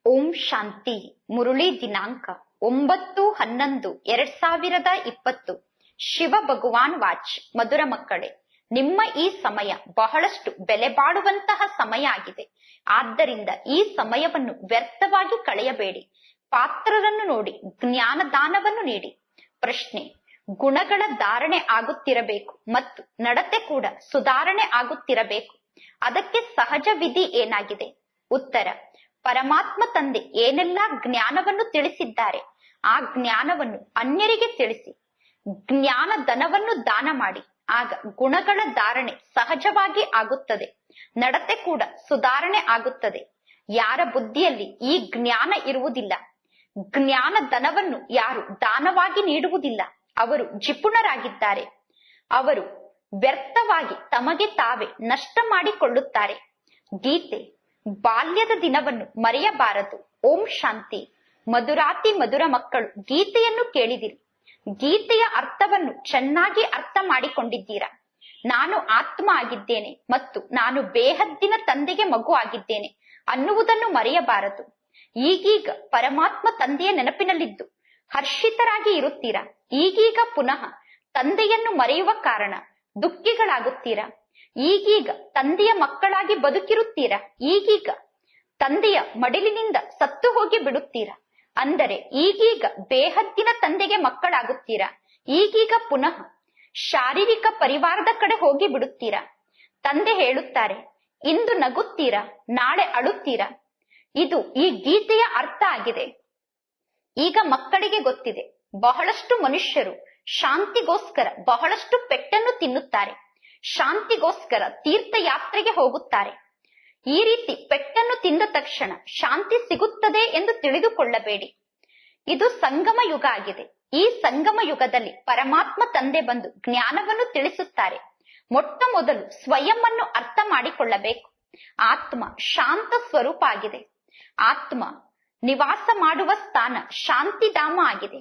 ಓಂ ಶಾಂತಿ. ಮುರುಳಿ ದಿನಾಂಕ 9/11/2020. ಶಿವ ಭಗವಾನ್ ವಾಚ್. ಮಧುರ ಮಕ್ಕಳೇ, ನಿಮ್ಮ ಈ ಸಮಯ ಬಹಳಷ್ಟು ಬೆಲೆ ಬಾಳುವಂತಹ ಸಮಯ ಆಗಿದೆ. ಆದ್ದರಿಂದ ಈ ಸಮಯವನ್ನು ವ್ಯರ್ಥವಾಗಿ ಕಳೆಯಬೇಡಿ. ಪಾತ್ರರನ್ನು ನೋಡಿ ಜ್ಞಾನದಾನವನ್ನು ನೀಡಿ. ಪ್ರಶ್ನೆ: ಗುಣಗಳ ಧಾರಣೆ ಆಗುತ್ತಿರಬೇಕು ಮತ್ತು ನಡತೆ ಕೂಡ ಸುಧಾರಣೆ ಆಗುತ್ತಿರಬೇಕು. ಅದಕ್ಕೆ ಸಹಜ ವಿಧಿ ಏನಾಗಿದೆ? ಉತ್ತರ: ಪರಮಾತ್ಮ ತಂದೆ ಏನೆಲ್ಲಾ ಜ್ಞಾನವನ್ನು ತಿಳಿಸಿದ್ದಾರೆ ಆ ಜ್ಞಾನವನ್ನು ಅನ್ಯರಿಗೆ ತಿಳಿಸಿ. ಜ್ಞಾನ ಧನವನ್ನು ದಾನ ಮಾಡಿ. ಆಗ ಗುಣಗಳ ಧಾರಣೆ ಸಹಜವಾಗಿ ಆಗುತ್ತದೆ, ನಡತೆ ಕೂಡ ಸುಧಾರಣೆ ಆಗುತ್ತದೆ. ಯಾರ ಬುದ್ಧಿಯಲ್ಲಿ ಈ ಜ್ಞಾನ ಇರುವುದಿಲ್ಲ, ಜ್ಞಾನ ಧನವನ್ನು ಯಾರು ದಾನವಾಗಿ ನೀಡುವುದಿಲ್ಲ, ಅವರು ಜಿಪುಣರಾಗಿದ್ದಾರೆ. ಅವರು ವ್ಯರ್ಥವಾಗಿ ತಮಗೆ ತಾವೇ ನಷ್ಟ ಮಾಡಿಕೊಳ್ಳುತ್ತಾರೆ. ಗೀತೆ: ಬಾಲ್ಯದ ದಿನವನ್ನು ಮರೆಯಬಾರದು. ಓಂ ಶಾಂತಿ. ಮಧುರಾತಿ ಮಧುರ ಮಕ್ಕಳು, ಗೀತೆಯನ್ನು ಕೇಳಿದಿರಿ. ಗೀತೆಯ ಅರ್ಥವನ್ನು ಚೆನ್ನಾಗಿ ಅರ್ಥ ಮಾಡಿಕೊಂಡಿದ್ದೀರಾ. ನಾನು ಆತ್ಮ ಆಗಿದ್ದೇನೆ ಮತ್ತು ನಾನು ಬೇಹದ್ದಿನ ತಂದೆಗೆ ಮಗು ಆಗಿದ್ದೇನೆ ಅನ್ನುವುದನ್ನು ಮರೆಯಬಾರದು. ಈಗೀಗ ಪರಮಾತ್ಮ ತಂದೆಯ ನೆನಪಿನಲ್ಲಿದ್ದು ಹರ್ಷಿತರಾಗಿ ಇರುತ್ತೀರಾ. ಈಗೀಗ ಪುನಃ ತಂದೆಯನ್ನು ಮರೆಯುವ ಕಾರಣ ದುಃಖಿಗಳಾಗುತ್ತೀರಾ. ಈಗೀಗ ತಂದೆಯ ಮಕ್ಕಳಾಗಿ ಬದುಕಿರುತ್ತೀರಾ. ಈಗೀಗ ತಂದೆಯ ಮಡಿಲಿನಿಂದ ಸತ್ತು ಹೋಗಿ ಬಿಡುತ್ತೀರಾ. ಅಂದರೆ ಈಗೀಗ ಬೇಹದ್ದಿನ ತಂದೆಗೆ ಮಕ್ಕಳಾಗುತ್ತೀರಾ. ಈಗೀಗ ಪುನಃ ಶಾರೀರಿಕ ಪರಿವಾರದ ಕಡೆ ಹೋಗಿ ಬಿಡುತ್ತೀರಾ. ತಂದೆ ಹೇಳುತ್ತಾರೆ, ಇಂದು ನಗುತ್ತೀರಾ, ನಾಳೆ ಅಳುತ್ತೀರಾ. ಇದು ಈ ಗೀತೆಯ ಅರ್ಥ ಆಗಿದೆ. ಈಗ ಮಕ್ಕಳಿಗೆ ಗೊತ್ತಿದೆ. ಬಹಳಷ್ಟು ಮನುಷ್ಯರು ಶಾಂತಿಗೋಸ್ಕರ ಬಹಳಷ್ಟು ಪೆಟ್ಟನ್ನು ತಿನ್ನುತ್ತಾರೆ. ಶಾಂತಿಗೋಸ್ಕರ ತೀರ್ಥಯಾತ್ರೆಗೆ ಹೋಗುತ್ತಾರೆ. ಈ ರೀತಿ ಪೆಟ್ಟನ್ನು ತಿಂದ ತಕ್ಷಣ ಶಾಂತಿ ಸಿಗುತ್ತದೆ ಎಂದು ತಿಳಿದುಕೊಳ್ಳಬೇಡಿ. ಇದು ಸಂಗಮ ಯುಗ ಆಗಿದೆ. ಈ ಸಂಗಮ ಯುಗದಲ್ಲಿ ಪರಮಾತ್ಮ ತಂದೆ ಬಂದು ಜ್ಞಾನವನ್ನು ತಿಳಿಸುತ್ತಾರೆ. ಮೊಟ್ಟ ಮೊದಲು ಸ್ವಯಂ ಅನ್ನು ಅರ್ಥ ಮಾಡಿಕೊಳ್ಳಬೇಕು. ಆತ್ಮ ಶಾಂತ ಸ್ವರೂಪ ಆಗಿದೆ. ಆತ್ಮ ನಿವಾಸ ಮಾಡುವ ಸ್ಥಾನ ಶಾಂತಿಧಾಮ ಆಗಿದೆ.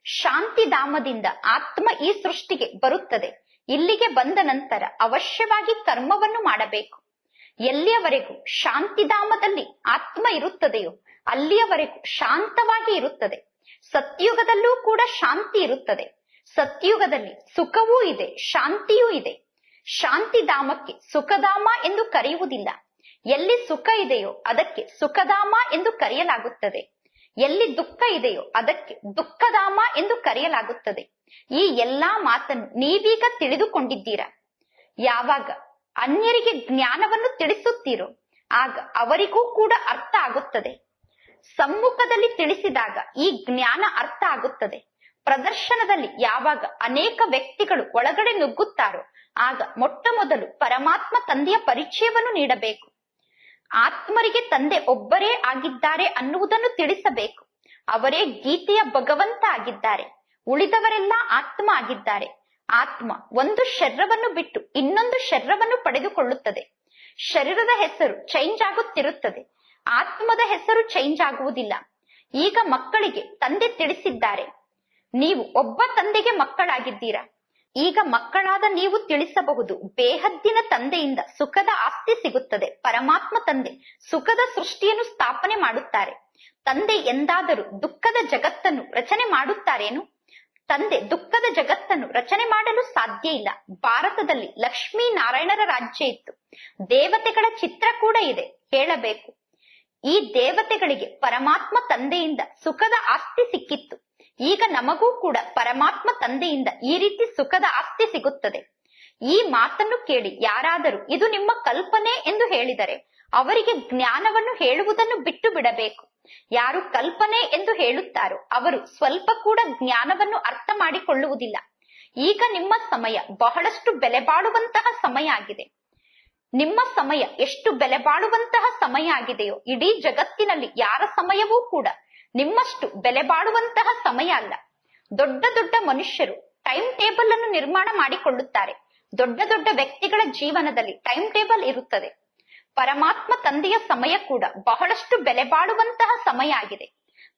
ಶಾಂತಿಧಾಮದಿಂದ ಆತ್ಮ ಈ ಸೃಷ್ಟಿಗೆ ಬರುತ್ತದೆ. ಇಲ್ಲಿಗೆ ಬಂದ ನಂತರ ಅವಶ್ಯವಾಗಿ ಕರ್ಮವನ್ನು ಮಾಡಬೇಕು. ಎಲ್ಲಿಯವರೆಗೂ ಶಾಂತಿಧಾಮದಲ್ಲಿ ಆತ್ಮ ಇರುತ್ತದೆಯೋ ಅಲ್ಲಿಯವರೆಗೂ ಶಾಂತವಾಗಿ ಇರುತ್ತದೆ. ಸತ್ಯುಗದಲ್ಲೂ ಕೂಡ ಶಾಂತಿ ಇರುತ್ತದೆ. ಸತ್ಯುಗದಲ್ಲಿ ಸುಖವೂ ಇದೆ, ಶಾಂತಿಯೂ ಇದೆ. ಶಾಂತಿಧಾಮಕ್ಕೆ ಸುಖಧಾಮ ಎಂದು ಕರೆಯುವುದಿಲ್ಲ. ಎಲ್ಲಿ ಸುಖ ಇದೆಯೋ ಅದಕ್ಕೆ ಸುಖಧಾಮ ಎಂದು ಕರೆಯಲಾಗುತ್ತದೆ. ಎಲ್ಲಿ ದುಃಖ ಇದೆಯೋ ಅದಕ್ಕೆ ದುಃಖಧಾಮ ಎಂದು ಕರೆಯಲಾಗುತ್ತದೆ. ಈ ಎಲ್ಲಾ ಮಾತನ್ನು ನೀವೀಗ ತಿಳಿದುಕೊಂಡಿದ್ದೀರಾ. ಯಾವಾಗ ಅನ್ಯರಿಗೆ ಜ್ಞಾನವನ್ನು ತಿಳಿಸುತ್ತೀರೋ ಆಗ ಅವರಿಗೂ ಕೂಡ ಅರ್ಥ ಆಗುತ್ತದೆ. ಸಮ್ಮುಖದಲ್ಲಿ ತಿಳಿಸಿದಾಗ ಈ ಜ್ಞಾನ ಅರ್ಥ ಆಗುತ್ತದೆ. ಪ್ರದರ್ಶನದಲ್ಲಿ ಯಾವಾಗ ಅನೇಕ ವ್ಯಕ್ತಿಗಳು ಒಳಗಡೆ ನುಗ್ಗುತ್ತಾರೋ ಆಗ ಮೊಟ್ಟ ಮೊದಲು ಪರಮಾತ್ಮ ತಂದೆಯ ಪರಿಚಯವನ್ನು ನೀಡಬೇಕು. ಆತ್ಮರಿಗೆ ತಂದೆ ಒಬ್ಬರೇ ಆಗಿದ್ದಾರೆ ಅನ್ನುವುದನ್ನು ತಿಳಿಸಬೇಕು. ಅವರೇ ಗೀತೆಯ ಭಗವಂತ ಆಗಿದ್ದಾರೆ. ಉಳಿದವರೆಲ್ಲ ಆತ್ಮ ಆಗಿದ್ದಾರೆ. ಆತ್ಮ ಒಂದು ಶರೀರವನ್ನು ಬಿಟ್ಟು ಇನ್ನೊಂದು ಶರೀರವನ್ನು ಪಡೆದುಕೊಳ್ಳುತ್ತದೆ. ಶರೀರದ ಹೆಸರು ಚೇಂಜ್ ಆಗುತ್ತಿರುತ್ತದೆ, ಆತ್ಮದ ಹೆಸರು ಚೇಂಜ್ ಆಗುವುದಿಲ್ಲ. ಈಗ ಮಕ್ಕಳಿಗೆ ತಂದೆ ತಿಳಿಸಿದ್ದಾರೆ, ನೀವು ಒಬ್ಬ ತಂದೆಗೆ ಮಕ್ಕಳಾಗಿದ್ದೀರಾ. ಈಗ ಮಕ್ಕಳಾದ ನೀವು ತಿಳಿಸಬಹುದು, ಬೇಹದ್ದಿನ ತಂದೆಯಿಂದ ಸುಖದ ಆಸ್ತಿ ಸಿಗುತ್ತದೆ. ಪರಮಾತ್ಮ ತಂದೆ ಸುಖದ ಸೃಷ್ಟಿಯನ್ನು ಸ್ಥಾಪನೆ ಮಾಡುತ್ತಾರೆ. ತಂದೆ ಎಂದಾದರೂ ದುಃಖದ ಜಗತ್ತನ್ನು ರಚನೆ ಮಾಡುತ್ತಾರೇನು? ತಂದೆ ದುಃಖದ ಜಗತ್ತನ್ನು ರಚನೆ ಮಾಡಲು ಸಾಧ್ಯ ಇಲ್ಲ. ಭಾರತದಲ್ಲಿ ಲಕ್ಷ್ಮೀ ನಾರಾಯಣರ ರಾಜ್ಯ ಇತ್ತು. ದೇವತೆಗಳ ಚಿತ್ರ ಕೂಡ ಇದೆ. ಹೇಳಬೇಕು, ಈ ದೇವತೆಗಳಿಗೆ ಪರಮಾತ್ಮ ತಂದೆಯಿಂದ ಸುಖದ ಆಸ್ತಿ ಸಿಕ್ಕಿತ್ತು. ಈಗ ನಮಗೂ ಕೂಡ ಪರಮಾತ್ಮ ತಂದೆಯಿಂದ ಈ ರೀತಿ ಸುಖದ ಆಸ್ತಿ ಸಿಗುತ್ತದೆ. ಈ ಮಾತನ್ನು ಕೇಳಿ ಯಾರಾದರೂ ಇದು ನಿಮ್ಮ ಕಲ್ಪನೆ ಎಂದು ಹೇಳಿದರೆ ಅವರಿಗೆ ಜ್ಞಾನವನ್ನು ಹೇಳುವುದನ್ನು ಬಿಟ್ಟು ಬಿಡಬೇಕು. ಯಾರು ಕಲ್ಪನೆ ಎಂದು ಹೇಳುತ್ತಾರೋ ಅವರು ಸ್ವಲ್ಪ ಕೂಡ ಜ್ಞಾನವನ್ನು ಅರ್ಥ ಮಾಡಿಕೊಳ್ಳುವುದಿಲ್ಲ. ಈಗ ನಿಮ್ಮ ಸಮಯ ಬಹಳಷ್ಟು ಬೆಲೆ ಬಾಳುವಂತಹ ಸಮಯ ಆಗಿದೆ. ನಿಮ್ಮ ಸಮಯ ಎಷ್ಟು ಬೆಲೆ ಬಾಳುವಂತಹ ಸಮಯ ಆಗಿದೆಯೋ ಇಡೀ ಜಗತ್ತಿನಲ್ಲಿ ಯಾರ ಸಮಯವೂ ಕೂಡ ನಿಮ್ಮಷ್ಟು ಬೆಲೆ ಬಾಳುವಂತಹ ಸಮಯ ಅಲ್ಲ. ದೊಡ್ಡ ದೊಡ್ಡ ಮನುಷ್ಯರು ಟೈಮ್ ಟೇಬಲ್ ಅನ್ನು ನಿರ್ಮಾಣ ಮಾಡಿಕೊಳ್ಳುತ್ತಾರೆ. ದೊಡ್ಡ ದೊಡ್ಡ ವ್ಯಕ್ತಿಗಳ ಜೀವನದಲ್ಲಿ ಟೈಮ್ ಟೇಬಲ್ ಇರುತ್ತದೆ. ಪರಮಾತ್ಮ ತಂದೆಯ ಸಮಯ ಕೂಡ ಬಹಳಷ್ಟು ಬೆಲೆ ಬಾಳುವಂತಹ ಸಮಯ ಆಗಿದೆ.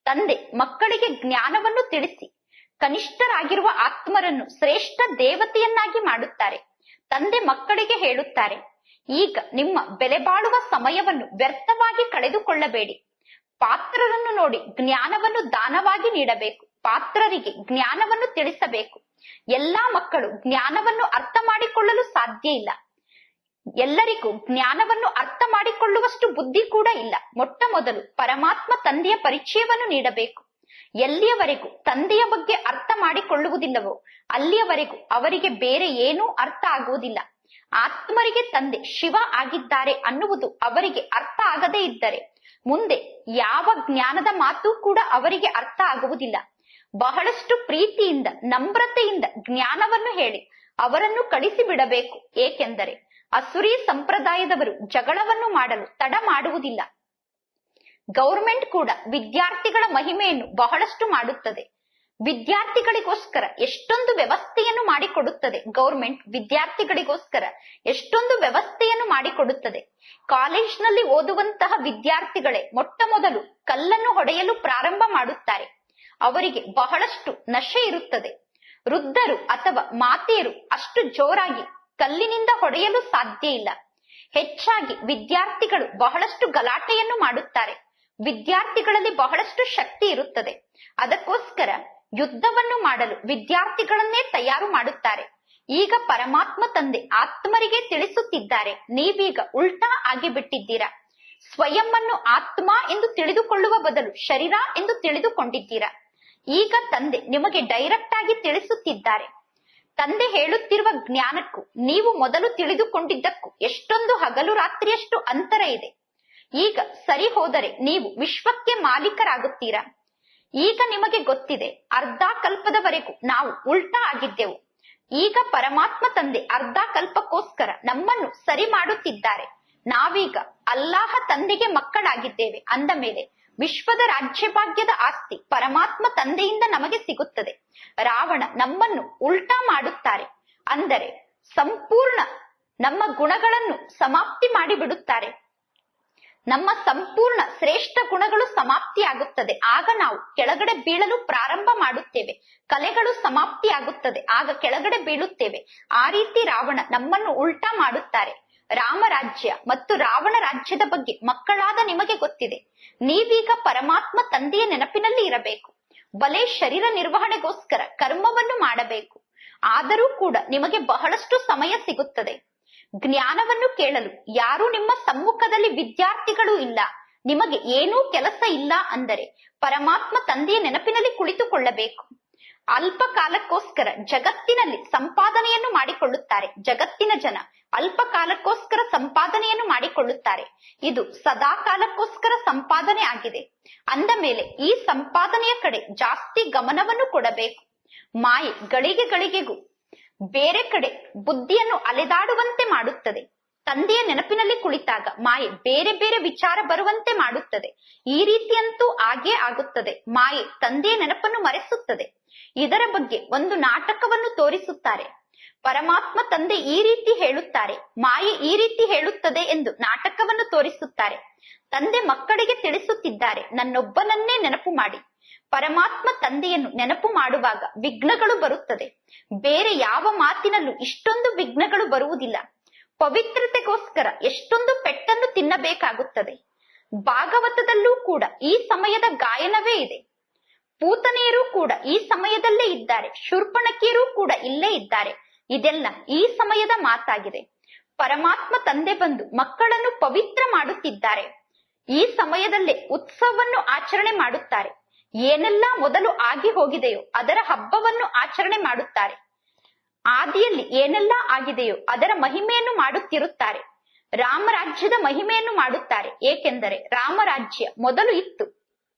ತಂದೆ ಮಕ್ಕಳಿಗೆ ಜ್ಞಾನವನ್ನು ತಿಳಿಸಿ ಕನಿಷ್ಠರಾಗಿರುವ ಆತ್ಮರನ್ನು ಶ್ರೇಷ್ಠ ದೇವತೆಯನ್ನಾಗಿ ಮಾಡುತ್ತಾರೆ. ತಂದೆ ಮಕ್ಕಳಿಗೆ ಹೇಳುತ್ತಾರೆ, ಈಗ ನಿಮ್ಮ ಬೆಲೆ ಬಾಳುವ ಸಮಯವನ್ನು ವ್ಯರ್ಥವಾಗಿ ಕಳೆದುಕೊಳ್ಳಬೇಡಿ. ಪಾತ್ರರನ್ನು ನೋಡಿ ಜ್ಞಾನವನ್ನು ದಾನವಾಗಿ ನೀಡಬೇಕು. ಪಾತ್ರರಿಗೆ ಜ್ಞಾನವನ್ನು ತಿಳಿಸಬೇಕು. ಎಲ್ಲಾ ಮಕ್ಕಳು ಜ್ಞಾನವನ್ನು ಅರ್ಥ ಮಾಡಿಕೊಳ್ಳಲು ಸಾಧ್ಯ ಇಲ್ಲ. ಎಲ್ಲರಿಗೂ ಜ್ಞಾನವನ್ನು ಅರ್ಥ ಮಾಡಿಕೊಳ್ಳುವಷ್ಟು ಬುದ್ಧಿ ಕೂಡ ಇಲ್ಲ. ಮೊಟ್ಟ ಮೊದಲು ಪರಮಾತ್ಮ ತಂದೆಯ ಪರಿಚಯವನ್ನು ನೀಡಬೇಕು. ಎಲ್ಲಿಯವರೆಗೂ ತಂದೆಯ ಬಗ್ಗೆ ಅರ್ಥ ಮಾಡಿಕೊಳ್ಳುವುದಿಲ್ಲವೋ ಅಲ್ಲಿಯವರೆಗೂ ಅವರಿಗೆ ಬೇರೆ ಏನೂ ಅರ್ಥ ಆಗುವುದಿಲ್ಲ. ಆತ್ಮರಿಗೆ ತಂದೆ ಶಿವ ಆಗಿದ್ದಾರೆ ಅನ್ನುವುದು ಅವರಿಗೆ ಅರ್ಥ ಆಗದೇ ಇದ್ದರೆ ಮುಂದೆ ಯಾವ ಜ್ಞಾನದ ಮಾತು ಕೂಡ ಅವರಿಗೆ ಅರ್ಥ ಆಗುವುದಿಲ್ಲ. ಬಹಳಷ್ಟು ಪ್ರೀತಿಯಿಂದ ನಮ್ರತೆಯಿಂದ ಜ್ಞಾನವನ್ನು ಹೇಳಿ ಅವರನ್ನು ಕಳಿಸಿ ಬಿಡಬೇಕು. ಏಕೆಂದರೆ ಅಸುರಿ ಸಂಪ್ರದಾಯದವರು ಜಗಳವನ್ನು ಮಾಡಲು ತಡ ಮಾಡುವುದಿಲ್ಲ. ಗೌರ್ಮೆಂಟ್ ಕೂಡ ವಿದ್ಯಾರ್ಥಿಗಳ ಮಹಿಮೆಯನ್ನು ಬಹಳಷ್ಟು ಮಾಡುತ್ತದೆ. ವಿದ್ಯಾರ್ಥಿಗಳಿಗೋಸ್ಕರ ಎಷ್ಟೊಂದು ವ್ಯವಸ್ಥೆಯನ್ನು ಮಾಡಿಕೊಡುತ್ತದೆ. ಗೌರ್ಮೆಂಟ್ ವಿದ್ಯಾರ್ಥಿಗಳಿಗೋಸ್ಕರ ಎಷ್ಟೊಂದು ವ್ಯವಸ್ಥೆಯನ್ನು ಮಾಡಿಕೊಡುತ್ತದೆ. ಕಾಲೇಜ್ನಲ್ಲಿ ಓದುವಂತಹ ವಿದ್ಯಾರ್ಥಿಗಳೇ ಮೊಟ್ಟ ಮೊದಲು ಕಲ್ಲನ್ನು ಹೊಡೆಯಲು ಪ್ರಾರಂಭ ಮಾಡುತ್ತಾರೆ. ಅವರಿಗೆ ಬಹಳಷ್ಟು ನಶೆ ಇರುತ್ತದೆ. ವೃದ್ಧರು ಅಥವಾ ಮಾತೆಯರು ಅಷ್ಟು ಜೋರಾಗಿ ಕಲ್ಲಿನಿಂದ ಹೊಡೆಯಲು ಸಾಧ್ಯ ಇಲ್ಲ. ಹೆಚ್ಚಾಗಿ ವಿದ್ಯಾರ್ಥಿಗಳು ಬಹಳಷ್ಟು ಗಲಾಟೆಯನ್ನು ಮಾಡುತ್ತಾರೆ. ವಿದ್ಯಾರ್ಥಿಗಳಲ್ಲಿ ಬಹಳಷ್ಟು ಶಕ್ತಿ ಇರುತ್ತದೆ. ಅದಕ್ಕೋಸ್ಕರ ಯುದ್ಧವನ್ನು ಮಾಡಲು ವಿದ್ಯಾರ್ಥಿಗಳನ್ನೇ ತಯಾರು ಮಾಡುತ್ತಾರೆ. ಈಗ ಪರಮಾತ್ಮ ತಂದೆ ಆತ್ಮರಿಗೆ ತಿಳಿಸುತ್ತಿದ್ದಾರೆ, ನೀವೀಗ ಉಲ್ಟಾ ಆಗಿಬಿಟ್ಟಿದ್ದೀರಾ. ಸ್ವಯಂ ಅನ್ನು ಆತ್ಮ ಎಂದು ತಿಳಿದುಕೊಳ್ಳುವ ಬದಲು ಶರೀರ ಎಂದು ತಿಳಿದುಕೊಂಡಿದ್ದೀರಾ. ಈಗ ತಂದೆ ನಿಮಗೆ ಡೈರೆಕ್ಟ್ ಆಗಿ ತಿಳಿಸುತ್ತಿದ್ದಾರೆ. ತಂದೆ ಹೇಳುತ್ತಿರುವ ಜ್ಞಾನಕ್ಕೂ ನೀವು ಮೊದಲು ತಿಳಿದುಕೊಂಡಿದ್ದಕ್ಕೂ ಎಷ್ಟೊಂದು ಹಗಲು ರಾತ್ರಿಯಷ್ಟು ಅಂತರ ಇದೆ. ಈಗ ಸರಿ ಹೋದರೆ ನೀವು ವಿಶ್ವಕ್ಕೆ ಮಾಲೀಕರಾಗುತ್ತೀರಾ. ಈಗ ನಿಮಗೆ ಗೊತ್ತಿದೆ, ಅರ್ಧ ಕಲ್ಪದವರೆಗೂ ನಾವು ಉಲ್ಟಾ ಆಗಿದ್ದೆವು. ಈಗ ಪರಮಾತ್ಮ ತಂದೆ ಅರ್ಧ ಕಲ್ಪಕ್ಕೋಸ್ಕರ ನಮ್ಮನ್ನು ಸರಿ ಮಾಡುತ್ತಿದ್ದಾರೆ. ನಾವೀಗ ಅಲ್ಲಾಹ ತಂದೆಗೆ ಮಕ್ಕಳಾಗಿದ್ದೇವೆ ಅಂದ ಮೇಲೆ ವಿಶ್ವದ ರಾಜ್ಯಭಾಗ್ಯದ ಆಸ್ತಿ ಪರಮಾತ್ಮ ತಂದೆಯಿಂದ ನಮಗೆ ಸಿಗುತ್ತದೆ. ರಾವಣ ನಮ್ಮನ್ನು ಉಲ್ಟಾ ಮಾಡುತ್ತಾರೆ, ಅಂದರೆ ಸಂಪೂರ್ಣ ನಮ್ಮ ಗುಣಗಳನ್ನು ಸಮಾಪ್ತಿ ಮಾಡಿಬಿಡುತ್ತಾರೆ. ನಮ್ಮ ಸಂಪೂರ್ಣ ಶ್ರೇಷ್ಠ ಗುಣಗಳು ಸಮಾಪ್ತಿಯಾಗುತ್ತದೆ. ಆಗ ನಾವು ಕೆಳಗಡೆ ಬೀಳಲು ಪ್ರಾರಂಭ ಮಾಡುತ್ತೇವೆ. ಕಲೆಗಳು ಸಮಾಪ್ತಿಯಾಗುತ್ತದೆ, ಆಗ ಕೆಳಗಡೆ ಬೀಳುತ್ತೇವೆ. ಆ ರೀತಿ ರಾವಣ ನಮ್ಮನ್ನು ಉಲ್ಟಾ ಮಾಡುತ್ತಾರೆ. ರಾಮರಾಜ್ಯ ಮತ್ತು ರಾವಣ ರಾಜ್ಯದ ಬಗ್ಗೆ ಮಕ್ಕಳಾದ ನಿಮಗೆ ಗೊತ್ತಿದೆ. ನೀವೀಗ ಪರಮಾತ್ಮ ತಂದೆಯ ನೆನಪಿನಲ್ಲಿ ಇರಬೇಕು. ಬಲೆ ಶರೀರ ನಿರ್ವಹಣೆಗೋಸ್ಕರ ಕರ್ಮವನ್ನು ಮಾಡಬೇಕು. ಆದರೂ ಕೂಡ ನಿಮಗೆ ಬಹಳಷ್ಟು ಸಮಯ ಸಿಗುತ್ತದೆ. ಜ್ಞಾನವನ್ನು ಕೇಳಲು ಯಾರು ನಿಮ್ಮ ಸಮ್ಮುಖದಲ್ಲಿ ವಿದ್ಯಾರ್ಥಿಗಳು ಇಲ್ಲ, ನಿಮಗೆ ಏನೂ ಕೆಲಸ ಇಲ್ಲ ಅಂದರೆ ಪರಮಾತ್ಮ ತಂದೆಯ ನೆನಪಿನಲ್ಲಿ ಕುಳಿತುಕೊಳ್ಳಬೇಕು. ಅಲ್ಪ ಕಾಲಕ್ಕೋಸ್ಕರ ಜಗತ್ತಿನಲ್ಲಿ ಸಂಪಾದನೆಯನ್ನು ಮಾಡಿಕೊಳ್ಳುತ್ತಾರೆ. ಜಗತ್ತಿನ ಜನ ಅಲ್ಪ ಕಾಲಕ್ಕೋಸ್ಕರ ಸಂಪಾದನೆಯನ್ನು ಮಾಡಿಕೊಳ್ಳುತ್ತಾರೆ. ಇದು ಸದಾ ಕಾಲಕ್ಕೋಸ್ಕರ ಸಂಪಾದನೆ ಆಗಿದೆ. ಅಂದ ಮೇಲೆ ಈ ಸಂಪಾದನೆಯ ಕಡೆ ಜಾಸ್ತಿ ಗಮನವನ್ನು ಕೊಡಬೇಕು. ಮಾಯೆ ಗಳಿಗೆಗೂ ಬೇರೆ ಕಡೆ ಬುದ್ಧಿಯನ್ನು ಅಲೆದಾಡುವಂತೆ ಮಾಡುತ್ತದೆ. ತಂದೆಯ ನೆನಪಿನಲ್ಲಿ ಕುಳಿತಾಗ ಮಾಯೆ ಬೇರೆ ಬೇರೆ ವಿಚಾರ ಬರುವಂತೆ ಮಾಡುತ್ತದೆ. ಈ ರೀತಿಯಂತೂ ಆಗೇ ಆಗುತ್ತದೆ. ಮಾಯೆ ತಂದೆಯ ನೆನಪನ್ನು ಮರೆಸುತ್ತದೆ. ಇದರ ಬಗ್ಗೆ ಒಂದು ನಾಟಕವನ್ನು ತೋರಿಸುತ್ತಾರೆ. ಪರಮಾತ್ಮ ತಂದೆ ಈ ರೀತಿ ಹೇಳುತ್ತಾರೆ, ಮಾಯೆ ಈ ರೀತಿ ಹೇಳುತ್ತದೆ ಎಂದು ನಾಟಕವನ್ನು ತೋರಿಸುತ್ತಾರೆ. ತಂದೆ ಮಕ್ಕಳಿಗೆ ತಿಳಿಸುತ್ತಿದ್ದಾರೆ, ನನ್ನೊಬ್ಬನನ್ನೇ ನೆನಪು ಮಾಡಿ. ಪರಮಾತ್ಮ ತಂದೆಯನ್ನು ನೆನಪು ಮಾಡುವಾಗ ವಿಘ್ನಗಳು ಬರುತ್ತದೆ. ಬೇರೆ ಯಾವ ಮಾತಿನಲ್ಲೂ ಇಷ್ಟೊಂದು ವಿಘ್ನಗಳು ಬರುವುದಿಲ್ಲ. ಪವಿತ್ರತೆಗೋಸ್ಕರ ಎಷ್ಟೊಂದು ಪೆಟ್ಟನ್ನು ತಿನ್ನಬೇಕಾಗುತ್ತದೆ. ಭಾಗವತದಲ್ಲೂ ಕೂಡ ಈ ಸಮಯದ ಗಾಯನವೇ ಇದೆ. ಪೂತನೆಯರು ಕೂಡ ಈ ಸಮಯದಲ್ಲೇ ಇದ್ದಾರೆ. ಶೂರ್ಪಣಕಿಯರು ಕೂಡ ಇಲ್ಲೇ ಇದ್ದಾರೆ. ಇದೆಲ್ಲ ಈ ಸಮಯದ ಮಾತಾಗಿದೆ. ಪರಮಾತ್ಮ ತಂದೆ ಬಂದು ಮಕ್ಕಳನ್ನು ಪವಿತ್ರ ಮಾಡುತ್ತಿದ್ದಾರೆ. ಈ ಸಮಯದಲ್ಲೇ ಉತ್ಸವವನ್ನು ಆಚರಣೆ ಮಾಡುತ್ತಾರೆ. ಏನೆಲ್ಲ ಮೊದಲು ಆಗಿ ಹೋಗಿದೆಯೋ ಅದರ ಹಬ್ಬವನ್ನು ಆಚರಣೆ ಮಾಡುತ್ತಾರೆ. ಆದಿಯಲ್ಲಿ ಏನೆಲ್ಲ ಆಗಿದೆಯೋ ಅದರ ಮಹಿಮೆಯನ್ನು ಮಾಡುತ್ತಿರುತ್ತಾರೆ. ರಾಮರಾಜ್ಯದ ಮಹಿಮೆಯನ್ನು ಮಾಡುತ್ತಾರೆ. ಏಕೆಂದರೆ ರಾಮರಾಜ್ಯ ಮೊದಲು ಇತ್ತು.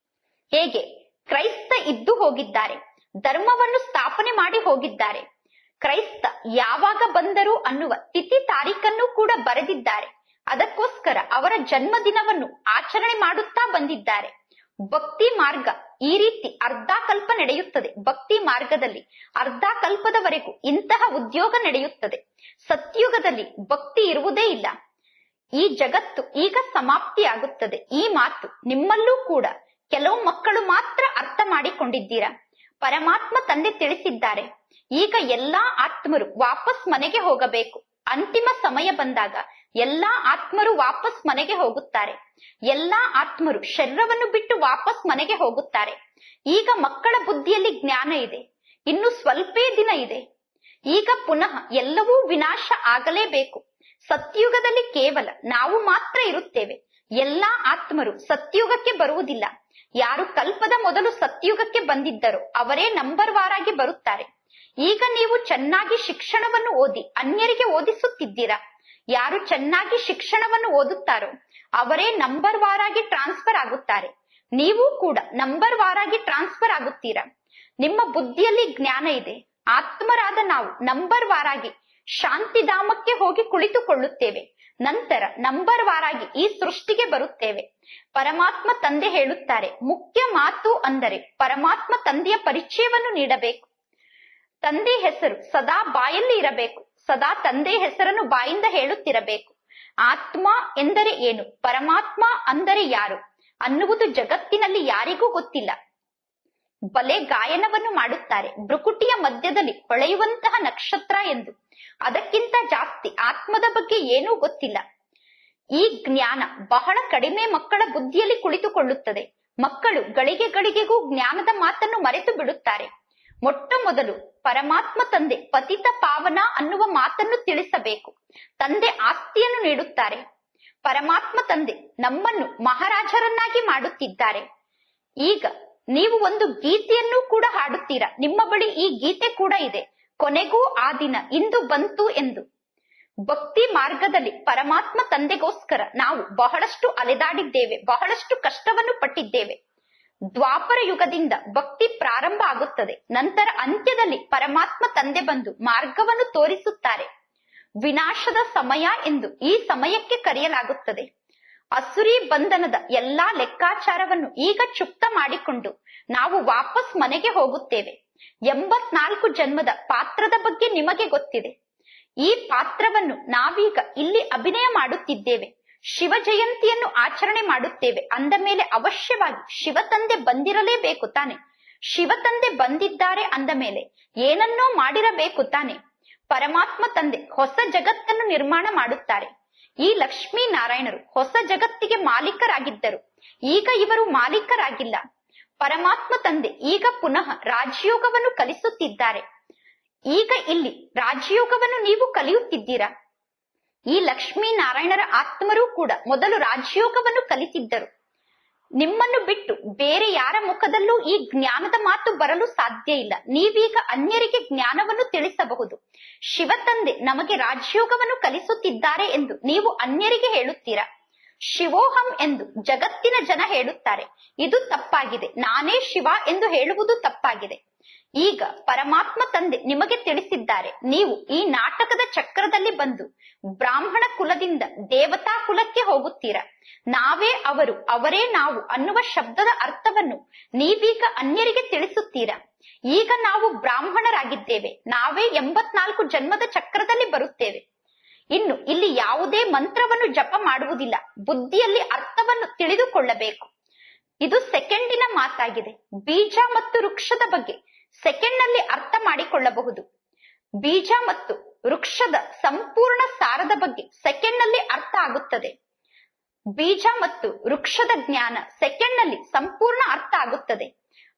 ಹೇಗೆ ಕ್ರೈಸ್ತ ಇದ್ದು ಹೋಗಿದ್ದಾರೆ, ಧರ್ಮವನ್ನು ಸ್ಥಾಪನೆ ಮಾಡಿ ಹೋಗಿದ್ದಾರೆ. ಕ್ರೈಸ್ತ ಯಾವಾಗ ಬಂದರು ಅನ್ನುವ ತಿಥಿ ತಾರೀಖನ್ನು ಕೂಡ ಬರೆದಿದ್ದಾರೆ. ಅದಕ್ಕೋಸ್ಕರ ಅವರ ಜನ್ಮದಿನವನ್ನು ಆಚರಣೆ ಮಾಡುತ್ತಾ ಬಂದಿದ್ದಾರೆ. ಭಕ್ತಿ ಮಾರ್ಗ ಈ ರೀತಿ ಅರ್ಧ ಕಲ್ಪ ನಡೆಯುತ್ತದೆ. ಭಕ್ತಿ ಮಾರ್ಗದಲ್ಲಿ ಅರ್ಧ ಕಲ್ಪದವರೆಗೂ ಇಂತಹ ಉದ್ಯೋಗ ನಡೆಯುತ್ತದೆ. ಸತ್ಯುಗದಲ್ಲಿ ಭಕ್ತಿ ಇರುವುದೇ ಇಲ್ಲ. ಈ ಜಗತ್ತು ಈಗ ಸಮಾಪ್ತಿಯಾಗುತ್ತದೆ. ಈ ಮಾತು ನಿಮ್ಮಲ್ಲೂ ಕೂಡ ಕೆಲವು ಮಕ್ಕಳು ಮಾತ್ರ ಅರ್ಥ ಮಾಡಿಕೊಂಡಿದ್ದೀರಾ. ಪರಮಾತ್ಮ ತಂದೆ ತಿಳಿಸಿದ್ದಾರೆ, ಈಗ ಎಲ್ಲಾ ಆತ್ಮರು ವಾಪಸ್ ಮನೆಗೆ ಹೋಗಬೇಕು. ಅಂತಿಮ ಸಮಯ ಬಂದಾಗ ಎಲ್ಲಾ ಆತ್ಮರು ವಾಪಸ್ ಮನೆಗೆ ಹೋಗುತ್ತಾರೆ. ಎಲ್ಲಾ ಆತ್ಮರು ಶರೀರವನ್ನು ಬಿಟ್ಟು ವಾಪಸ್ ಮನೆಗೆ ಹೋಗುತ್ತಾರೆ. ಈಗ ಮಕ್ಕಳ ಬುದ್ಧಿಯಲ್ಲಿ ಜ್ಞಾನ ಇದೆ, ಇನ್ನು ಸ್ವಲ್ಪೇ ದಿನ ಇದೆ. ಈಗ ಪುನಃ ಎಲ್ಲವೂ ವಿನಾಶ ಆಗಲೇಬೇಕು. ಸತ್ಯುಗದಲ್ಲಿ ಕೇವಲ ನಾವು ಮಾತ್ರ ಇರುತ್ತೇವೆ. ಎಲ್ಲಾ ಆತ್ಮರು ಸತ್ಯುಗಕ್ಕೆ ಬರುವುದಿಲ್ಲ. ಯಾರು ಕಲ್ಪದ ಮೊದಲು ಸತ್ಯುಗಕ್ಕೆ ಬಂದಿದ್ದರೋ ಅವರೇ ನಂಬರ್ ವಾರಾಗಿ ಬರುತ್ತಾರೆ. ಈಗ ನೀವು ಚೆನ್ನಾಗಿ ಶಿಕ್ಷಣವನ್ನು ಓದಿ ಅನ್ಯರಿಗೆ ಓದಿಸುತ್ತಿದ್ದೀರಾ. ಯಾರು ಚೆನ್ನಾಗಿ ಶಿಕ್ಷಣವನ್ನು ಓದುತ್ತಾರೋ ಅವರೇ ನಂಬರ್ ವಾರಾಗಿ ಟ್ರಾನ್ಸ್ಫರ್ ಆಗುತ್ತಾರೆ. ನೀವು ಕೂಡ ನಂಬರ್ ವಾರಾಗಿ ಟ್ರಾನ್ಸ್ಫರ್ ಆಗುತ್ತೀರಾ. ನಿಮ್ಮ ಬುದ್ಧಿಯಲ್ಲಿ ಜ್ಞಾನ ಇದೆ. ಆತ್ಮರಾದ ನಾವು ನಂಬರ್ ವಾರಾಗಿ ಶಾಂತಿಧಾಮಕ್ಕೆ ಹೋಗಿ ಕುಳಿತುಕೊಳ್ಳುತ್ತೇವೆ. ನಂತರ ನಂಬರ್ ವಾರಾಗಿ ಈ ಸೃಷ್ಟಿಗೆ ಬರುತ್ತೇವೆ. ಪರಮಾತ್ಮ ತಂದೆ ಹೇಳುತ್ತಾರೆ, ಮುಖ್ಯ ಮಾತು ಅಂದರೆ ಪರಮಾತ್ಮ ತಂದೆಯ ಪರಿಚಯವನ್ನು ನೀಡಬೇಕು. ತಂದೆ ಹೆಸರು ಸದಾ ಬಾಯಲ್ಲಿ ಇರಬೇಕು. ಸದಾ ತಂದೆ ಹೆಸರನ್ನು ಬಾಯಿಂದ ಹೇಳುತ್ತಿರಬೇಕು. ಆತ್ಮ ಎಂದರೆ ಏನು, ಪರಮಾತ್ಮ ಅಂದರೆ ಯಾರು ಅನ್ನುವುದು ಜಗತ್ತಿನಲ್ಲಿ ಯಾರಿಗೂ ಗೊತ್ತಿಲ್ಲ. ಬಲೆ ಗಾಯನವನ್ನು ಮಾಡುತ್ತಾರೆ, ಭ್ರುಕುಟಿಯ ಮಧ್ಯದಲ್ಲಿ ಹೊಳೆಯುವಂತಹ ನಕ್ಷತ್ರ ಎಂದು. ಅದಕ್ಕಿಂತ ಜಾಸ್ತಿ ಆತ್ಮದ ಬಗ್ಗೆ ಏನೂ ಗೊತ್ತಿಲ್ಲ. ಈ ಜ್ಞಾನ ಬಹಳ ಕಡಿಮೆ ಮಕ್ಕಳ ಬುದ್ಧಿಯಲ್ಲಿ ಕುಳಿತುಕೊಳ್ಳುತ್ತದೆ. ಮಕ್ಕಳು ಗಳಿಗೆ ಗಳಿಗೆಗೂ ಜ್ಞಾನದ ಮಾತನ್ನು ಮರೆತು ಬಿಡುತ್ತಾರೆ. ಮೊಟ್ಟ ಮೊದಲು ಪರಮಾತ್ಮ ತಂದೆ ಪತಿತ ಪಾವನ ಅನ್ನುವ ಮಾತನ್ನು ತಿಳಿಸಬೇಕು. ತಂದೆ ಆಸ್ತಿಯನ್ನು ನೀಡುತ್ತಾರೆ. ಪರಮಾತ್ಮ ತಂದೆ ನಮ್ಮನ್ನು ಮಹಾರಾಜರನ್ನಾಗಿ ಮಾಡುತ್ತಿದ್ದಾರೆ. ಈಗ ನೀವು ಒಂದು ಗೀತೆಯನ್ನು ಕೂಡ ಹಾಡುತ್ತೀರಾ. ನಿಮ್ಮ ಬಳಿ ಈ ಗೀತೆ ಕೂಡ ಇದೆ, ಕೊನೆಗೂ ಆ ದಿನ ಇಂದು ಬಂತು ಎಂದು. ಭಕ್ತಿ ಮಾರ್ಗದಲ್ಲಿ ಪರಮಾತ್ಮ ತಂದೆಗೋಸ್ಕರ ನಾವು ಬಹಳಷ್ಟು ಅಲೆದಾಡಿದ್ದೇವೆ, ಬಹಳಷ್ಟು ಕಷ್ಟವನ್ನು ಪಟ್ಟಿದ್ದೇವೆ. ದ್ವಾಪರ ಯುಗದಿಂದ ಭಕ್ತಿ ಪ್ರಾರಂಭ ಆಗುತ್ತದೆ. ನಂತರ ಅಂತ್ಯದಲ್ಲಿ ಪರಮಾತ್ಮ ತಂದೆ ಬಂದು ಮಾರ್ಗವನ್ನು ತೋರಿಸುತ್ತಾರೆ. ವಿನಾಶದ ಸಮಯ ಎಂದು ಈ ಸಮಯಕ್ಕೆ ಕರೆಯಲಾಗುತ್ತದೆ. ಅಸುರಿ ಬಂಧನದ ಎಲ್ಲಾ ಲೆಕ್ಕಾಚಾರವನ್ನು ಈಗ ಚುಕ್ತ ಮಾಡಿಕೊಂಡು ನಾವು ವಾಪಸ್ ಮನೆಗೆ ಹೋಗುತ್ತೇವೆ. 84 ಜನ್ಮದ ಪಾತ್ರದ ಬಗ್ಗೆ ನಿಮಗೆ ಗೊತ್ತಿದೆ. ಈ ಪಾತ್ರವನ್ನು ನಾವೀಗ ಇಲ್ಲಿ ಅಭಿನಯ ಮಾಡುತ್ತಿದ್ದೇವೆ. ಶಿವ ಜಯಂತಿಯನ್ನು ಆಚರಣೆ ಮಾಡುತ್ತೇವೆ ಅಂದ ಮೇಲೆ ಅವಶ್ಯವಾಗಿ ಶಿವ ತಂದೆ ಬಂದಿರಲೇಬೇಕು ತಾನೆ. ಶಿವ ತಂದೆ ಬಂದಿದ್ದಾರೆ ಅಂದ ಮೇಲೆ ಏನನ್ನೋ ಮಾಡಿರಬೇಕು ತಾನೆ. ಪರಮಾತ್ಮ ತಂದೆ ಹೊಸ ಜಗತ್ತನ್ನು ನಿರ್ಮಾಣ ಮಾಡುತ್ತಾರೆ. ಈ ಲಕ್ಷ್ಮೀ ನಾರಾಯಣರು ಹೊಸ ಜಗತ್ತಿಗೆ ಮಾಲೀಕರಾಗಿದ್ದರು. ಈಗ ಇವರು ಮಾಲೀಕರಾಗಿಲ್ಲ. ಪರಮಾತ್ಮ ತಂದೆ ಈಗ ಪುನಃ ರಾಜಯೋಗವನ್ನು ಕಲಿಸುತ್ತಿದ್ದಾರೆ. ಈಗ ಇಲ್ಲಿ ರಾಜಯೋಗವನ್ನು ನೀವು ಕಲಿಯುತ್ತಿದ್ದೀರಾ. ಈ ಲಕ್ಷ್ಮೀ ನಾರಾಯಣರ ಆತ್ಮರೂ ಕೂಡ ಮೊದಲು ರಾಜಯೋಗವನ್ನು ಕಲಿತಿದ್ದರು. ನಿಮ್ಮನ್ನು ಬಿಟ್ಟು ಬೇರೆ ಯಾರ ಮುಖದಲ್ಲೂ ಈ ಜ್ಞಾನದ ಮಾತು ಬರಲು ಸಾಧ್ಯ ಇಲ್ಲ. ನೀವೀಗ ಅನ್ಯರಿಗೆ ಜ್ಞಾನವನ್ನು ತಿಳಿಸಬಹುದು. ಶಿವ ತಂದೆ ನಮಗೆ ರಾಜಯೋಗವನ್ನು ಕಲಿಸುತ್ತಿದ್ದಾರೆ ಎಂದು ನೀವು ಅನ್ಯರಿಗೆ ಹೇಳುತ್ತೀರಾ. ಶಿವೋಹಂ ಎಂದು ಜಗತ್ತಿನ ಜನ ಹೇಳುತ್ತಾರೆ. ಇದು ತಪ್ಪಾಗಿದೆ. ನಾನೇ ಶಿವ ಎಂದು ಹೇಳುವುದು ತಪ್ಪಾಗಿದೆ. ಈಗ ಪರಮಾತ್ಮ ತಂದೆ ನಿಮಗೆ ತಿಳಿಸಿದ್ದಾರೆ, ನೀವು ಈ ನಾಟಕದ ಚಕ್ರದಲ್ಲಿ ಬಂದು ಬ್ರಾಹ್ಮಣ ಕುಲದಿಂದ ದೇವತಾ ಕುಲಕ್ಕೆ ಹೋಗುತ್ತೀರಾ. ನಾವೇ ಅವರು, ಅವರೇ ನಾವು ಅನ್ನುವ ಶಬ್ದದ ಅರ್ಥವನ್ನು ನೀವೀಗ ಅನ್ಯರಿಗೆ ತಿಳಿಸುತ್ತೀರಾ. ಈಗ ನಾವು ಬ್ರಾಹ್ಮಣರಾಗಿದ್ದೇವೆ. ನಾವೇ 84 ಜನ್ಮದ ಚಕ್ರದಲ್ಲಿ ಬರುತ್ತೇವೆ. ಇನ್ನು ಇಲ್ಲಿ ಯಾವುದೇ ಮಂತ್ರವನ್ನು ಜಪ ಮಾಡುವುದಿಲ್ಲ. ಬುದ್ಧಿಯಲ್ಲಿ ಅರ್ಥವನ್ನು ತಿಳಿದುಕೊಳ್ಳಬೇಕು. ಇದು ಸೆಕೆಂಡಿನ ಮಾತಾಗಿದೆ. ಬೀಜ ಮತ್ತು ವೃಕ್ಷದ ಬಗ್ಗೆ ಸೆಕೆಂಡ್ ನಲ್ಲಿ ಅರ್ಥ ಮಾಡಿಕೊಳ್ಳಬಹುದು. ಬೀಜ ಮತ್ತು ವೃಕ್ಷದ ಸಂಪೂರ್ಣ ಸಾರದ ಬಗ್ಗೆ ಸೆಕೆಂಡ್ ನಲ್ಲಿ ಅರ್ಥ ಆಗುತ್ತದೆ. ಬೀಜ ಮತ್ತು ವೃಕ್ಷದ ಜ್ಞಾನ ಸೆಕೆಂಡ್ ನಲ್ಲಿ ಸಂಪೂರ್ಣ ಅರ್ಥ ಆಗುತ್ತದೆ.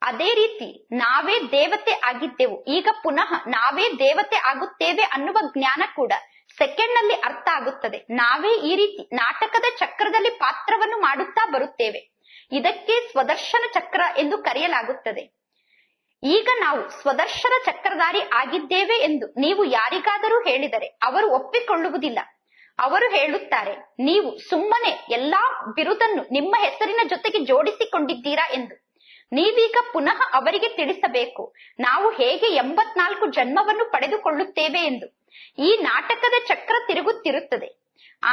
ಅದೇ ರೀತಿ ನಾವೇ ದೇವತೆ ಆಗಿದ್ದೆವು, ಈಗ ಪುನಃ ನಾವೇ ದೇವತೆ ಆಗುತ್ತೇವೆ ಅನ್ನುವ ಜ್ಞಾನ ಕೂಡ ಸೆಕೆಂಡ್ ನಲ್ಲಿ ಅರ್ಥ ಆಗುತ್ತದೆ. ನಾವೇ ಈ ರೀತಿ ನಾಟಕದ ಚಕ್ರದಲ್ಲಿ ಪಾತ್ರವನ್ನು ಮಾಡುತ್ತಾ ಬರುತ್ತೇವೆ. ಇದಕ್ಕೆ ಸ್ವದರ್ಶನ ಚಕ್ರ ಎಂದು ಕರೆಯಲಾಗುತ್ತದೆ. ಈಗ ನಾವು ಸ್ವದರ್ಶನ ಚಕ್ರಧಾರಿ ಆಗಿದ್ದೇವೆ ಎಂದು ನೀವು ಯಾರಿಗಾದರೂ ಹೇಳಿದರೆ ಅವರು ಒಪ್ಪಿಕೊಳ್ಳುವುದಿಲ್ಲ. ಅವರು ಹೇಳುತ್ತಾರೆ, ನೀವು ಸುಮ್ಮನೆ ಎಲ್ಲಾ ಬಿರುದನ್ನು ನಿಮ್ಮ ಹೆಸರಿನ ಜೊತೆಗೆ ಜೋಡಿಸಿಕೊಂಡಿದ್ದೀರಾ ಎಂದು. ನೀವೀಗ ಪುನಃ ಅವರಿಗೆ ತಿಳಿಸಬೇಕು, ನಾವು ಹೇಗೆ 84 ಜನ್ಮವನ್ನು ಪಡೆದುಕೊಳ್ಳುತ್ತೇವೆ ಎಂದು. ಈ ನಾಟಕದ ಚಕ್ರ ತಿರುಗುತ್ತಿರುತ್ತದೆ.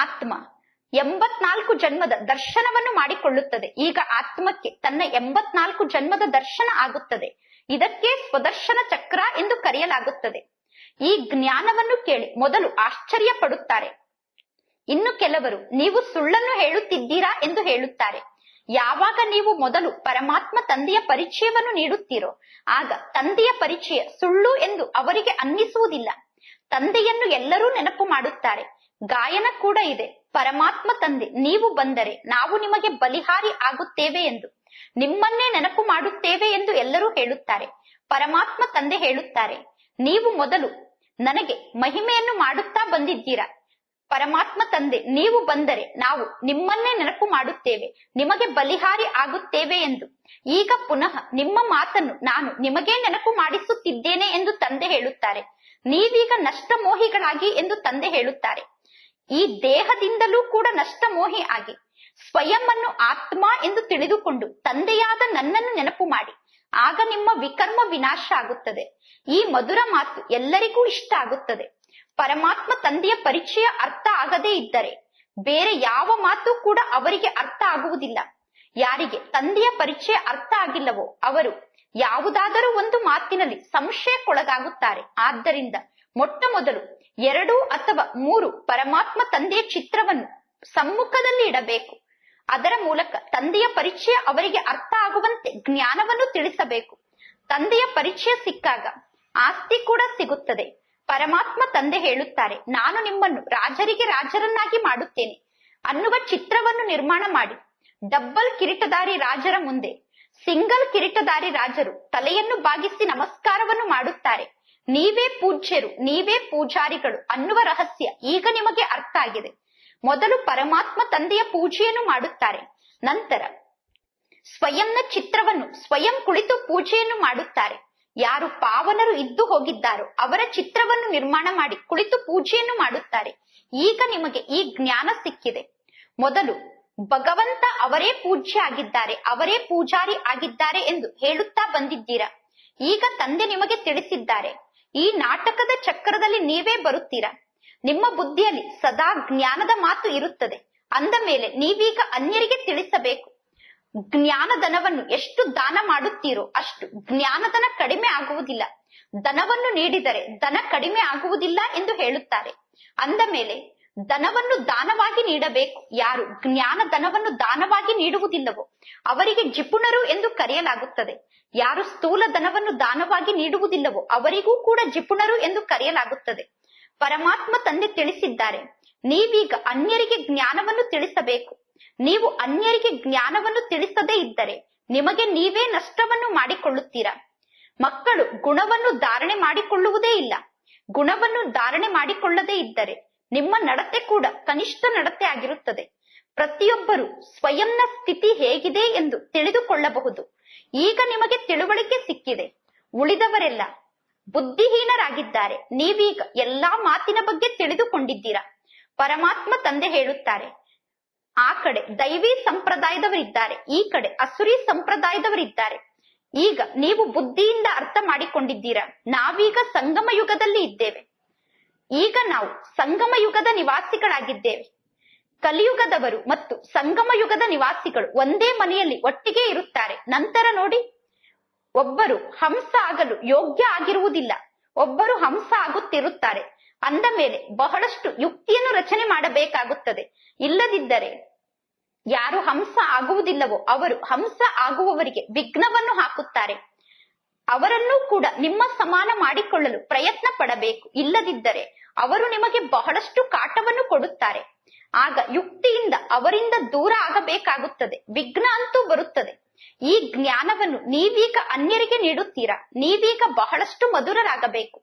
ಆತ್ಮ 84 ಜನ್ಮದ ದರ್ಶನವನ್ನು ಮಾಡಿಕೊಳ್ಳುತ್ತದೆ. ಈಗ ಆತ್ಮಕ್ಕೆ ತನ್ನ 84 ಜನ್ಮದ ದರ್ಶನ ಆಗುತ್ತದೆ. ಇದಕ್ಕೆ ಸ್ವದರ್ಶನ ಚಕ್ರ ಎಂದು ಕರೆಯಲಾಗುತ್ತದೆ. ಈ ಜ್ಞಾನವನ್ನು ಕೇಳಿ ಮೊದಲು ಆಶ್ಚರ್ಯ ಪಡುತ್ತಾರೆ. ಇನ್ನು ಕೆಲವರು ನೀವು ಸುಳ್ಳನ್ನು ಹೇಳುತ್ತಿದ್ದೀರಾ ಎಂದು ಹೇಳುತ್ತಾರೆ. ಯಾವಾಗ ನೀವು ಮೊದಲು ಪರಮಾತ್ಮ ತಂದೆಯ ಪರಿಚಯವನ್ನು ನೀಡುತ್ತೀರೋ ಆಗ ತಂದೆಯ ಪರಿಚಯ ಸುಳ್ಳು ಎಂದು ಅವರಿಗೆ ಅನ್ನಿಸುವುದಿಲ್ಲ. ತಂದೆಯನ್ನು ಎಲ್ಲರೂ ನೆನಪು ಮಾಡುತ್ತಾರೆ. ಗಾಯನ ಕೂಡ ಇದೆ. ಪರಮಾತ್ಮ ತಂದೆ ನೀವು ಬಂದರೆ ನಾವು ನಿಮಗೆ ಬಲಿಹಾರಿ ಆಗುತ್ತೇವೆ ಎಂದು, ನಿಮ್ಮನ್ನೇ ನೆನಪು ಮಾಡುತ್ತೇವೆ ಎಂದು ಎಲ್ಲರೂ ಹೇಳುತ್ತಾರೆ. ಪರಮಾತ್ಮ ತಂದೆ ಹೇಳುತ್ತಾರೆ, ನೀವು ಮೊದಲು ನನಗೆ ಮಹಿಮೆಯನ್ನು ಮಾಡುತ್ತಾ ಬಂದಿದ್ದೀರಾ. ಪರಮಾತ್ಮ ತಂದೆ ನೀವು ಬಂದರೆ ನಾವು ನಿಮ್ಮನ್ನೇ ನೆನಪು ಮಾಡುತ್ತೇವೆ, ನಿಮಗೆ ಬಲಿಹಾರಿ ಆಗುತ್ತೇವೆ ಎಂದು. ಈಗ ಪುನಃ ನಿಮ್ಮ ಮಾತನ್ನು ನಾನು ನಿಮಗೇ ನೆನಪು ಮಾಡಿಸುತ್ತಿದ್ದೇನೆ ಎಂದು ತಂದೆ ಹೇಳುತ್ತಾರೆ. ನೀವೀಗ ನಷ್ಟಮೋಹಿಗಳಾಗಿ ಎಂದು ತಂದೆ ಹೇಳುತ್ತಾರೆ. ಈ ದೇಹದಿಂದಲೂ ಕೂಡ ನಷ್ಟಮೋಹಿ ಆಗಿ ಸ್ವಯಂ ಅನ್ನು ಆತ್ಮ ಎಂದು ತಿಳಿದುಕೊಂಡು ತಂದೆಯಾದ ನನ್ನನ್ನು ನೆನಪು ಮಾಡಿ. ಆಗ ನಿಮ್ಮ ವಿಕರ್ಮ ವಿನಾಶ ಆಗುತ್ತದೆ. ಈ ಮಧುರ ಮಾತು ಎಲ್ಲರಿಗೂ ಇಷ್ಟ ಆಗುತ್ತದೆ. ಪರಮಾತ್ಮ ತಂದೆಯ ಪರಿಚಯ ಅರ್ಥ ಆಗದೇ ಇದ್ದರೆ ಬೇರೆ ಯಾವ ಮಾತು ಕೂಡ ಅವರಿಗೆ ಅರ್ಥ ಆಗುವುದಿಲ್ಲ. ಯಾರಿಗೆ ತಂದೆಯ ಪರಿಚಯ ಅರ್ಥ ಆಗಿಲ್ಲವೋ ಅವರು ಯಾವುದಾದರೂ ಒಂದು ಮಾತಿನಲ್ಲಿ ಸಂಶಯಕ್ಕೊಳಗಾಗುತ್ತಾರೆ. ಆದ್ದರಿಂದ ಮೊಟ್ಟ ಮೊದಲು 2 ಅಥವಾ 3 ಪರಮಾತ್ಮ ತಂದೆಯ ಚಿತ್ರವನ್ನು ಸಮ್ಮುಖದಲ್ಲಿ ಇಡಬೇಕು. ಅದರ ಮೂಲಕ ತಂದೆಯ ಪರಿಚಯ ಅವರಿಗೆ ಅರ್ಥ ಆಗುವಂತೆ ಜ್ಞಾನವನ್ನು ತಿಳಿಸಬೇಕು. ತಂದೆಯ ಪರಿಚಯ ಸಿಕ್ಕಾಗ ಆಸ್ತಿ ಕೂಡ ಸಿಗುತ್ತದೆ. ಪರಮಾತ್ಮ ತಂದೆ ಹೇಳುತ್ತಾರೆ, ನಾನು ನಿಮ್ಮನ್ನು ರಾಜರಿಗೆ ರಾಜರನ್ನಾಗಿ ಮಾಡುತ್ತೇನೆ ಅನ್ನುವ ಚಿತ್ರವನ್ನು ನಿರ್ಮಾಣ ಮಾಡಿ. ಡಬ್ಬಲ್ ಕಿರೀಟಧಾರಿ ರಾಜರ ಮುಂದೆ ಸಿಂಗಲ್ ಕಿರೀಟಧಾರಿ ರಾಜರು ತಲೆಯನ್ನು ಬಾಗಿಸಿ ನಮಸ್ಕಾರವನ್ನು ಮಾಡುತ್ತಾರೆ. ನೀವೇ ಪೂಜ್ಯರು, ನೀವೇ ಪೂಜಾರಿಗಳು ಅನ್ನುವ ರಹಸ್ಯ ಈಗ ನಿಮಗೆ ಅರ್ಥ ಆಗಿದೆ. ಮೊದಲು ಪರಮಾತ್ಮ ತಂದೆಯ ಪೂಜೆಯನ್ನು ಮಾಡುತ್ತಾರೆ. ನಂತರ ಸ್ವಯಂನ ಚಿತ್ರವನ್ನು ಸ್ವಯಂ ಕುಳಿತು ಪೂಜೆಯನ್ನು ಮಾಡುತ್ತಾರೆ. ಯಾರು ಪಾವನರು ಇದ್ದು ಹೋಗಿದ್ದಾರೋ ಅವರ ಚಿತ್ರವನ್ನು ನಿರ್ಮಾಣ ಮಾಡಿ ಕುಳಿತು ಪೂಜೆಯನ್ನು ಮಾಡುತ್ತಾರೆ. ಈಗ ನಿಮಗೆ ಈ ಜ್ಞಾನ ಸಿಕ್ಕಿದೆ. ಮೊದಲು ಭಗವಂತ ಅವರೇ ಪೂಜ್ಯ ಆಗಿದ್ದಾರೆ, ಅವರೇ ಪೂಜಾರಿ ಆಗಿದ್ದಾರೆ ಎಂದು ಹೇಳುತ್ತಾ ಬಂದಿದ್ದೀರಾ. ಈಗ ತಂದೆ ನಿಮಗೆ ತಿಳಿಸಿದ್ದಾರೆ, ಈ ನಾಟಕದ ಚಕ್ರದಲ್ಲಿ ನೀವೇ ಬರುತ್ತೀರಾ. ನಿಮ್ಮ ಬುದ್ಧಿಯಲ್ಲಿ ಸದಾ ಜ್ಞಾನದ ಮಾತು ಇರುತ್ತದೆ. ಅಂದ ಮೇಲೆ ನೀವೀಗ ಅನ್ಯರಿಗೆ ತಿಳಿಸಬೇಕು. ಜ್ಞಾನಧನವನ್ನು ಎಷ್ಟು ದಾನ ಮಾಡುತ್ತೀರೋ ಅಷ್ಟು ಜ್ಞಾನಧನ ಕಡಿಮೆ ಆಗುವುದಿಲ್ಲ. ಧನವನ್ನು ನೀಡಿದರೆ ಧನ ಕಡಿಮೆ ಆಗುವುದಿಲ್ಲ ಎಂದು ಹೇಳುತ್ತಾರೆ. ಅಂದ ಮೇಲೆ ಧನವನ್ನು ದಾನವಾಗಿ ನೀಡಬೇಕು. ಯಾರು ಜ್ಞಾನ ಧನವನ್ನು ದಾನವಾಗಿ ನೀಡುವುದಿಲ್ಲವೋ ಅವರಿಗೆ ಜಿಪುಣರು ಎಂದು ಕರೆಯಲಾಗುತ್ತದೆ. ಯಾರು ಸ್ಥೂಲ ಧನವನ್ನು ದಾನವಾಗಿ ನೀಡುವುದಿಲ್ಲವೋ ಅವರಿಗೂ ಕೂಡ ಜಿಪುಣರು ಎಂದು ಕರೆಯಲಾಗುತ್ತದೆ. ಪರಮಾತ್ಮ ತಂದೆ ತಿಳಿಸಿದ್ದಾರೆ, ನೀವೀಗ ಅನ್ಯರಿಗೆ ಜ್ಞಾನವನ್ನು ತಿಳಿಸಬೇಕು. ನೀವು ಅನ್ಯರಿಗೆ ಜ್ಞಾನವನ್ನು ತಿಳಿಸದೇ ಇದ್ದರೆ ನಿಮಗೆ ನೀವೇ ನಷ್ಟವನ್ನು ಮಾಡಿಕೊಳ್ಳುತ್ತೀರಾ. ಮಕ್ಕಳು ಗುಣವನ್ನು ಧಾರಣೆ ಮಾಡಿಕೊಳ್ಳುವುದೇ ಇಲ್ಲ. ಗುಣವನ್ನು ಧಾರಣೆ ಮಾಡಿಕೊಳ್ಳದೇ ಇದ್ದರೆ ನಿಮ್ಮ ನಡತೆ ಕೂಡ ಕನಿಷ್ಠ ನಡತೆ ಆಗಿರುತ್ತದೆ. ಪ್ರತಿಯೊಬ್ಬರು ಸ್ವಯಂನ ಸ್ಥಿತಿ ಹೇಗಿದೆ ಎಂದು ತಿಳಿದುಕೊಳ್ಳಬಹುದು. ಈಗ ನಿಮಗೆ ತಿಳುವಳಿಕೆ ಸಿಕ್ಕಿದೆ. ಉಳಿದವರೆಲ್ಲ ಬುದ್ಧಿಹೀನರಾಗಿದ್ದಾರೆ. ನೀವೀಗ ಎಲ್ಲಾ ಮಾತಿನ ಬಗ್ಗೆ ತಿಳಿದುಕೊಂಡಿದ್ದೀರಾ. ಪರಮಾತ್ಮ ತಂದೆ ಹೇಳುತ್ತಾರೆ, ಆ ಕಡೆ ದೈವಿ ಸಂಪ್ರದಾಯದವರಿದ್ದಾರೆ, ಈ ಕಡೆ ಅಸುರಿ ಸಂಪ್ರದಾಯದವರಿದ್ದಾರೆ. ಈಗ ನೀವು ಬುದ್ಧಿಯಿಂದ ಅರ್ಥ ಮಾಡಿಕೊಂಡಿದ್ದೀರಾ. ನಾವೀಗ ಸಂಗಮ ಯುಗದಲ್ಲಿ ಇದ್ದೇವೆ. ಈಗ ನಾವು ಸಂಗಮ ಯುಗದ ನಿವಾಸಿಗಳಾಗಿದ್ದೇವೆ. ಕಲಿಯುಗದವರು ಮತ್ತು ಸಂಗಮ ಯುಗದ ನಿವಾಸಿಗಳು ಒಂದೇ ಮನೆಯಲ್ಲಿ ಒಟ್ಟಿಗೆ ಇರುತ್ತಾರೆ. ನಂತರ ನೋಡಿ, ಒಬ್ಬರು ಹಂಸ ಆಗಲು ಯೋಗ್ಯ ಆಗಿರುವುದಿಲ್ಲ, ಒಬ್ಬರು ಹಂಸ ಆಗುತ್ತಿರುತ್ತಾರೆ. ಅಂದ ಮೇಲೆ ಬಹಳಷ್ಟು ಯುಕ್ತಿಯನ್ನು ರಚನೆ ಮಾಡಬೇಕಾಗುತ್ತದೆ. ಇಲ್ಲದಿದ್ದರೆ ಯಾರು ಹಂಸ ಆಗುವುದಿಲ್ಲವೋ ಅವರು ಹಂಸ ಆಗುವವರಿಗೆ ವಿಘ್ನವನ್ನು ಹಾಕುತ್ತಾರೆ. ಅವರನ್ನೂ ಕೂಡ ನಿಮ್ಮ ಸಮಾನ ಮಾಡಿಕೊಳ್ಳಲು ಪ್ರಯತ್ನ ಪಡಬೇಕು. ಇಲ್ಲದಿದ್ದರೆ ಅವರು ನಿಮಗೆ ಬಹಳಷ್ಟು ಕಾಟವನ್ನು ಕೊಡುತ್ತಾರೆ. ಆಗ ಯುಕ್ತಿಯಿಂದ ಅವರಿಂದ ದೂರ ಆಗಬೇಕಾಗುತ್ತದೆ. ವಿಘ್ನ ಅಂತೂ ಬರುತ್ತದೆ. ಈ ಜ್ಞಾನವನ್ನು ನೀವೀಗ ಅನ್ಯರಿಗೆ ನೀಡುತ್ತೀರಾ. ನೀವೀಗ ಬಹಳಷ್ಟು ಮಧುರರಾಗಬೇಕು,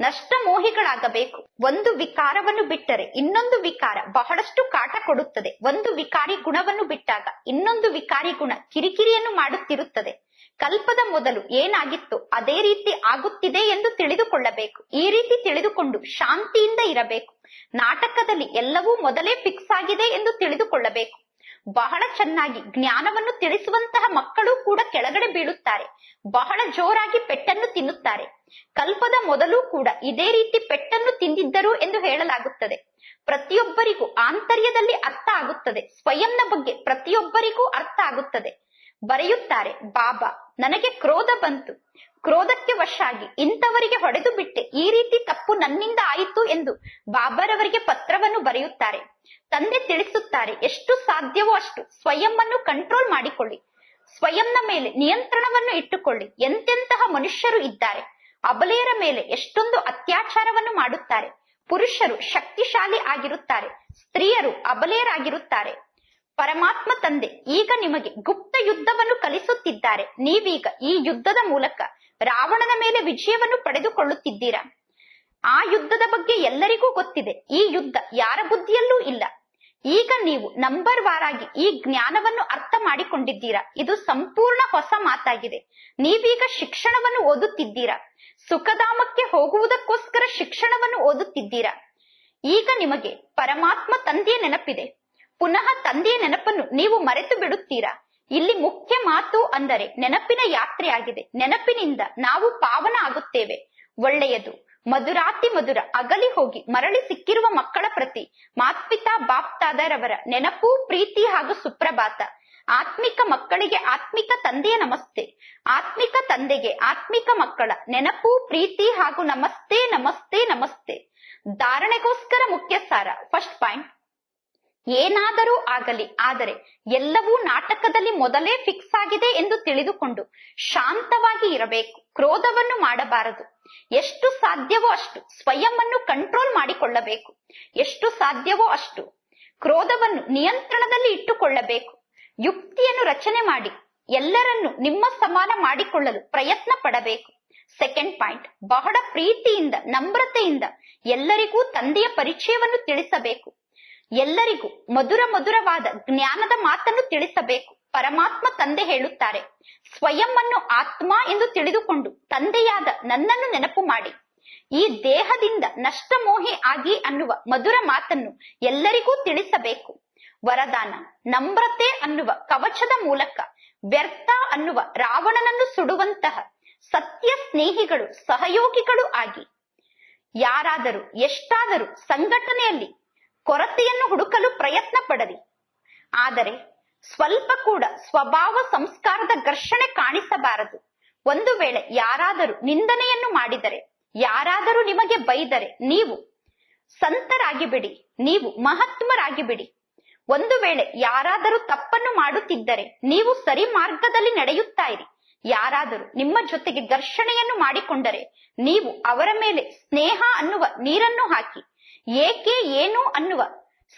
ನಷ್ಟ ಮೋಹಿಗಳಾಗಬೇಕು. ಒಂದು ವಿಕಾರವನ್ನು ಬಿಟ್ಟರೆ ಇನ್ನೊಂದು ವಿಕಾರ ಬಹಳಷ್ಟು ಕಾಟ ಕೊಡುತ್ತದೆ. ಒಂದು ವಿಕಾರಿ ಗುಣವನ್ನು ಬಿಟ್ಟಾಗ ಇನ್ನೊಂದು ವಿಕಾರಿ ಗುಣ ಕಿರಿಕಿರಿಯನ್ನು ಮಾಡುತ್ತಿರುತ್ತದೆ. ಕಲ್ಪದ ಮೊದಲು ಏನಾಗಿತ್ತು ಅದೇ ರೀತಿ ಆಗುತ್ತಿದೆ ಎಂದು ತಿಳಿದುಕೊಳ್ಳಬೇಕು. ಈ ರೀತಿ ತಿಳಿದುಕೊಂಡು ಶಾಂತಿಯಿಂದ ಇರಬೇಕು. ನಾಟಕದಲ್ಲಿ ಎಲ್ಲವೂ ಮೊದಲೇ ಫಿಕ್ಸ್ ಆಗಿದೆ ಎಂದು ತಿಳಿದುಕೊಳ್ಳಬೇಕು. ಬಹಳ ಚೆನ್ನಾಗಿ ಜ್ಞಾನವನ್ನು ತಿಳಿಸುವಂತಹ ಮಕ್ಕಳು ಕೂಡ ಕೆಳಗಡೆ ಬೀಳುತ್ತಾರೆ. ಬಹಳ ಜೋರಾಗಿ ಪೆಟ್ಟನ್ನು ತಿನ್ನುತ್ತಾರೆ. ಕಲ್ಪದ ಮೊದಲು ಕೂಡ ಇದೇ ರೀತಿ ಪೆಟ್ಟನ್ನು ತಿಂದಿದ್ದರು ಎಂದು ಹೇಳಲಾಗುತ್ತದೆ. ಪ್ರತಿಯೊಬ್ಬರಿಗೂ ಆಂತರ್ಯದಲ್ಲಿ ಅರ್ಥ ಆಗುತ್ತದೆ. ಸ್ವಯಂನ ಬಗ್ಗೆ ಪ್ರತಿಯೊಬ್ಬರಿಗೂ ಅರ್ಥ ಆಗುತ್ತದೆ. ಬರೆಯುತ್ತಾರೆ, ಬಾಬಾ ನನಗೆ ಕ್ರೋಧ ಬಂತು, ಕ್ರೋಧಕ್ಕೆ ವಶ ಆಗಿ ಇಂಥವರಿಗೆ ಹೊಡೆದು ಬಿಟ್ಟೆ, ಈ ರೀತಿ ತಪ್ಪು ನನ್ನಿಂದ ಆಯಿತು ಎಂದು ಬಾಬಾರವರಿಗೆ ಪತ್ರವನ್ನು ಬರೆಯುತ್ತಾರೆ. ತಂದೆ ತಿಳಿಸುತ್ತಾರೆ, ಎಷ್ಟು ಸಾಧ್ಯವೋ ಅಷ್ಟು ಸ್ವಯಂವನ್ನು ಕಂಟ್ರೋಲ್ ಮಾಡಿಕೊಳ್ಳಿ, ಸ್ವಯಂನ ಮೇಲೆ ನಿಯಂತ್ರಣವನ್ನು ಇಟ್ಟುಕೊಳ್ಳಿ. ಎಂತೆಂತಹ ಮನುಷ್ಯರು ಇದ್ದಾರೆ, ಅಬಲೆಯರ ಮೇಲೆ ಎಷ್ಟೊಂದು ಅತ್ಯಾಚಾರವನ್ನು ಮಾಡುತ್ತಾರೆ. ಪುರುಷರು ಶಕ್ತಿಶಾಲಿ ಆಗಿರುತ್ತಾರೆ, ಸ್ತ್ರೀಯರು ಅಬಲೆಯರಾಗಿರುತ್ತಾರೆ. ಪರಮಾತ್ಮ ತಂದೆ ಈಗ ನಿಮಗೆ ಗುಪ್ತ ಯುದ್ಧವನ್ನು ಕಲಿಸುತ್ತಿದ್ದಾರೆ. ನೀವೀಗ ಈ ಯುದ್ಧದ ಮೂಲಕ ರಾವಣನ ಮೇಲೆ ವಿಜಯವನ್ನು ಪಡೆದುಕೊಳ್ಳುತ್ತಿದ್ದೀರಾ. ಆ ಯುದ್ಧದ ಬಗ್ಗೆ ಎಲ್ಲರಿಗೂ ಗೊತ್ತಿದೆ. ಈ ಯುದ್ಧ ಯಾರ ಬುದ್ಧಿಯಲ್ಲೂ ಇಲ್ಲ. ಈಗ ನೀವು ನಂಬರ್ ವಾರಾಗಿ ಈ ಜ್ಞಾನವನ್ನು ಅರ್ಥ ಮಾಡಿಕೊಂಡಿದ್ದೀರಾ. ಇದು ಸಂಪೂರ್ಣ ಹೊಸ ಮಾತಾಗಿದೆ. ನೀವೀಗ ಶಿಕ್ಷಣವನ್ನು ಓದುತ್ತಿದ್ದೀರಾ. ಸುಖಧಾಮಕ್ಕೆ ಹೋಗುವುದಕ್ಕೋಸ್ಕರ ಶಿಕ್ಷಣವನ್ನು ಓದುತ್ತಿದ್ದೀರಾ. ಈಗ ನಿಮಗೆ ಪರಮಾತ್ಮ ತಂದೆಯ ನೆನಪಿದೆ. ಪುನಃ ತಂದೆಯ ನೆನಪನ್ನು ನೀವು ಮರೆತು ಬಿಡುತ್ತೀರಾ. ಇಲ್ಲಿ ಮುಖ್ಯ ಮಾತು ಅಂದರೆ ನೆನಪಿನ ಯಾತ್ರೆಯಾಗಿದೆ. ನೆನಪಿನಿಂದ ನಾವು ಪಾವನ ಆಗುತ್ತೇವೆ. ಒಳ್ಳೆಯದು. ಮಧುರಾತಿ ಮಧುರ ಅಗಲಿ ಹೋಗಿ ಮರಳಿ ಸಿಕ್ಕಿರುವ ಮಕ್ಕಳ ಪ್ರತಿ ಮಾತ್ಪಿತಾ ಬಾಪ್ತಾದರವರ ನೆನಪು, ಪ್ರೀತಿ ಹಾಗೂ ಸುಪ್ರಭಾತ. ಆತ್ಮಿಕ ಮಕ್ಕಳಿಗೆ ಆತ್ಮಿಕ ತಂದೆಯ ನಮಸ್ತೆ. ಆತ್ಮಿಕ ತಂದೆಗೆ ಆತ್ಮಿಕ ಮಕ್ಕಳ ನೆನಪು, ಪ್ರೀತಿ ಹಾಗೂ ನಮಸ್ತೆ ನಮಸ್ತೆ ನಮಸ್ತೆ. ಧಾರಣೆಗೋಸ್ಕರ ಮುಖ್ಯ ಸಾರ. ಫಸ್ಟ್ ಪಾಯಿಂಟ್, ಏನಾದರೂ ಆಗಲಿ, ಆದರೆ ಎಲ್ಲವೂ ನಾಟಕದಲ್ಲಿ ಮೊದಲೇ ಫಿಕ್ಸ್ ಆಗಿದೆ ಎಂದು ತಿಳಿದುಕೊಂಡು ಶಾಂತವಾಗಿ ಇರಬೇಕು. ಕ್ರೋಧವನ್ನು ಮಾಡಬಾರದು. ಎಷ್ಟು ಸಾಧ್ಯವೋ ಅಷ್ಟು ಸ್ವಯಂವನ್ನು ಕಂಟ್ರೋಲ್ ಮಾಡಿಕೊಳ್ಳಬೇಕು. ಎಷ್ಟು ಸಾಧ್ಯವೋ ಅಷ್ಟು ಕ್ರೋಧವನ್ನು ನಿಯಂತ್ರಣದಲ್ಲಿ ಇಟ್ಟುಕೊಳ್ಳಬೇಕು. ಯುಕ್ತಿಯನ್ನು ರಚನೆ ಮಾಡಿ ಎಲ್ಲರನ್ನು ನಿಮ್ಮ ಸಮಾನ ಮಾಡಿಕೊಳ್ಳಲು ಪ್ರಯತ್ನ ಪಡಬೇಕು. ಸೆಕೆಂಡ್ ಪಾಯಿಂಟ್, ಬಹಳ ಪ್ರೀತಿಯಿಂದ ನಮ್ರತೆಯಿಂದ ಎಲ್ಲರಿಗೂ ತಂದೆಯ ಪರಿಚಯವನ್ನು ತಿಳಿಸಬೇಕು. ಎಲ್ಲರಿಗೂ ಮಧುರ ಮಧುರವಾದ ಜ್ಞಾನದ ಮಾತನ್ನು ತಿಳಿಸಬೇಕು. ಪರಮಾತ್ಮ ತಂದೆ ಹೇಳುತ್ತಾರೆ, ಸ್ವಯಂವನ್ನು ಆತ್ಮ ಎಂದು ತಿಳಿದುಕೊಂಡು ತಂದೆಯಾದ ನನ್ನನ್ನು ನೆನಪು ಮಾಡಿ. ಈ ದೇಹದಿಂದ ನಷ್ಟಮೋಹಿ ಆಗಿ ಅನ್ನುವ ಮಧುರ ಮಾತನ್ನು ಎಲ್ಲರಿಗೂ ತಿಳಿಸಬೇಕು. ವರದಾನ, ನಮ್ರತೆ ಅನ್ನುವ ಕವಚದ ಮೂಲಕ ವ್ಯರ್ಥ ಅನ್ನುವ ರಾವಣನನ್ನು ಸುಡುವಂತಹ ಸತ್ಯ ಸ್ನೇಹಿಗಳು, ಸಹಯೋಗಿಗಳು ಆಗಿ. ಯಾರಾದರೂ ಎಷ್ಟಾದರೂ ಸಂಘಟನೆಯಲ್ಲಿ ಕೊರತೆಯನ್ನು ಹುಡುಕಲು ಪ್ರಯತ್ನ ಪಡಲಿ, ಆದರೆ ಸ್ವಲ್ಪ ಕೂಡ ಸ್ವಭಾವ ಸಂಸ್ಕಾರದ ಘರ್ಷಣೆ ಕಾಣಿಸಬಾರದು. ಒಂದು ವೇಳೆ ಯಾರಾದರೂ ನಿಂದನೆಯನ್ನು ಮಾಡಿದರೆ, ಯಾರಾದರೂ ನಿಮಗೆ ಬೈದರೆ ನೀವು ಸಂತರಾಗಿ ಬಿಡಿ, ನೀವು ಮಹಾತ್ಮರಾಗಿ ಬಿಡಿ. ಒಂದು ವೇಳೆ ಯಾರಾದರೂ ತಪ್ಪನ್ನು ಮಾಡುತ್ತಿದ್ದರೆ ನೀವು ಸರಿ ಮಾರ್ಗದಲ್ಲಿ ನಡೆಯುತ್ತಾ ಇರಿ. ಯಾರಾದರೂ ನಿಮ್ಮ ಜೊತೆಗೆ ಘರ್ಷಣೆಯನ್ನು ಮಾಡಿಕೊಂಡರೆ ನೀವು ಅವರ ಮೇಲೆ ಸ್ನೇಹ ಅನ್ನುವ ನೀರನ್ನು ಹಾಕಿ. ಏಕೆ ಏನು ಅನ್ನುವ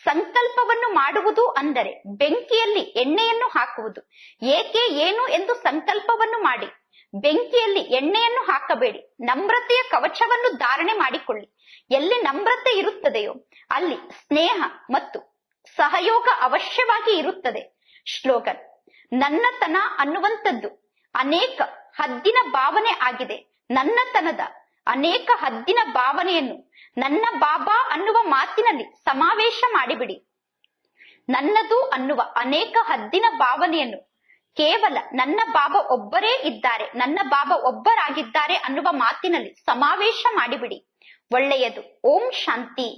ಸಂಕಲ್ಪವನ್ನು ಮಾಡುವುದು ಅಂದರೆ ಬೆಂಕಿಯಲ್ಲಿ ಎಣ್ಣೆಯನ್ನು ಹಾಕುವುದು. ಏಕೆ ಏನು ಎಂದು ಸಂಕಲ್ಪವನ್ನು ಮಾಡಿ ಬೆಂಕಿಯಲ್ಲಿ ಎಣ್ಣೆಯನ್ನು ಹಾಕಬೇಡಿ. ನಮ್ರತೆಯ ಕವಚವನ್ನು ಧಾರಣೆ ಮಾಡಿಕೊಳ್ಳಿ. ಎಲ್ಲಿ ನಮ್ರತೆ ಇರುತ್ತದೆಯೋ ಅಲ್ಲಿ ಸ್ನೇಹ ಮತ್ತು ಸಹಯೋಗ ಅವಶ್ಯವಾಗಿ ಇರುತ್ತದೆ. ಶ್ಲೋಗನ್, ನನ್ನತನ ಅನ್ನುವಂಥದ್ದು ಅನೇಕ ಹದ್ದಿನ ಭಾವನೆ ಆಗಿದೆ. ನನ್ನತನದ ಅನೇಕ ಹದ್ದಿನ ಭಾವನೆಯನ್ನು ನನ್ನ ಬಾಬಾ ಅನ್ನುವ ಮಾತಿನಲ್ಲಿ ಸಮಾವೇಶ ಮಾಡಿಬಿಡಿ. ನನ್ನದು ಅನ್ನುವ ಅನೇಕ ಹದ್ದಿನ ಭಾವನೆಯನ್ನು ಕೇವಲ ನನ್ನ ಬಾಬಾ ಒಬ್ಬರೇ ಇದ್ದಾರೆ, ನನ್ನ ಬಾಬಾ ಒಬ್ಬರಾಗಿದ್ದಾರೆ ಅನ್ನುವ ಮಾತಿನಲ್ಲಿ ಸಮಾವೇಶ ಮಾಡಿಬಿಡಿ. ಒಳ್ಳೆಯದು. ಓಂ ಶಾಂತಿ.